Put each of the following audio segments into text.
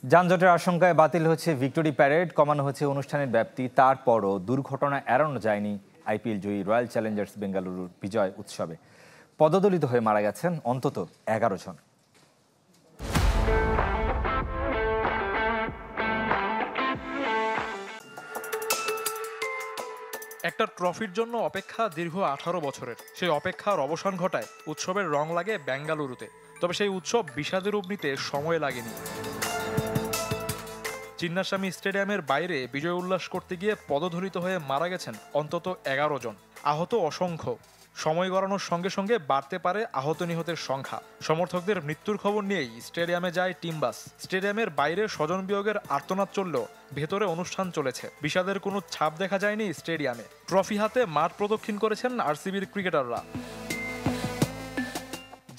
যানজটের আশঙ্কায় বাতিল হচ্ছে ভিক্টোরি প্যারেড, কমানো হচ্ছে অনুষ্ঠানের ব্যাপ্তি। তারপরও দুর্ঘটনা এড়ানো যায়নি আইপিএল জয়ী রয়্যাল চ্যালেঞ্জার্স বেঙ্গালুরুর বিজয় উৎসবে। পদদলিত হয়ে মারা গেছেন অন্তত 11 জন। একটা ট্রফির জন্য অপেক্ষা দীর্ঘ 18 বছরের। সেই অপেক্ষার অবসান ঘটায় উৎসবের রং লাগে বেঙ্গালুরুতে। তবে সেই উৎসব বিষাদের রূপ নিতে সময় লাগেনি। চিন্নাস্বামী স্টেডিয়ামের বাইরে বিজয় উল্লাস করতে গিয়ে পদধলিত হয়ে মারা গেছেন অন্তত 11 জন, আহত অসংখ্য। সময় গড়ানোর সঙ্গে সঙ্গে বাড়তে পারে আহত নিহতের সংখ্যা। সমর্থকদের মৃত্যুর খবর নিয়েই স্টেডিয়ামে যায় টিম বাস। স্টেডিয়ামের বাইরে স্বজন বিয়োগের আর্তনাদ চললেও ভেতরে অনুষ্ঠান চলেছে। বিষাদের কোনো ছাপ দেখা যায়নি স্টেডিয়ামে। ট্রফি হাতে মাঠ প্রদক্ষিণ করেছেন আরসিবির ক্রিকেটাররা।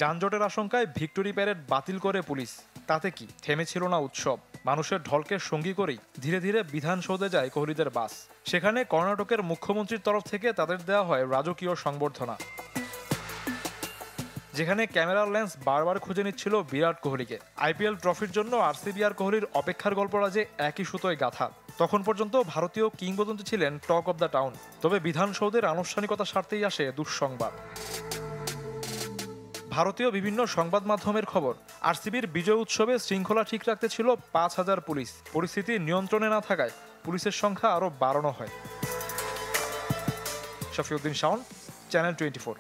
যানজটের আশঙ্কায় ভিক্টোরি প্যারেড বাতিল করে পুলিশ। তাতে কি থেমেছিল না উৎসব? মানুষের ঢলকে সঙ্গী করেই ধীরে ধীরে বিধানসৌধে যায় কোহলিদের বাস। সেখানে কর্ণাটকের মুখ্যমন্ত্রীর তরফ থেকে তাদের দেওয়া হয় রাজকীয় সংবর্ধনা, যেখানে ক্যামেরার লেন্স বারবার খুঁজে নিচ্ছিল বিরাট কোহলিকে। আইপিএল ট্রফির জন্য আরসিবি আর কোহলির অপেক্ষার গল্পটা যে একই সুতোয় গাথা। তখন পর্যন্ত ভারতীয় কিংবদন্তি ছিলেন টক অব দ্য টাউন। তবে বিধানসৌধের আনুষ্ঠানিকতা সারতেই আসে দুঃসংবাদ। ভারতীয় বিভিন্ন সংবাদ মাধ্যমের খবর, আরসিবির বিজয় উৎসবে শৃঙ্খলা ঠিক রাখতে ছিল 5,000 পুলিশ। পরিস্থিতি নিয়ন্ত্রণে না থাকায় পুলিশের সংখ্যা আরও বাড়ানো হয়। শফিউদ্দিন শাওন, চ্যানেল 24।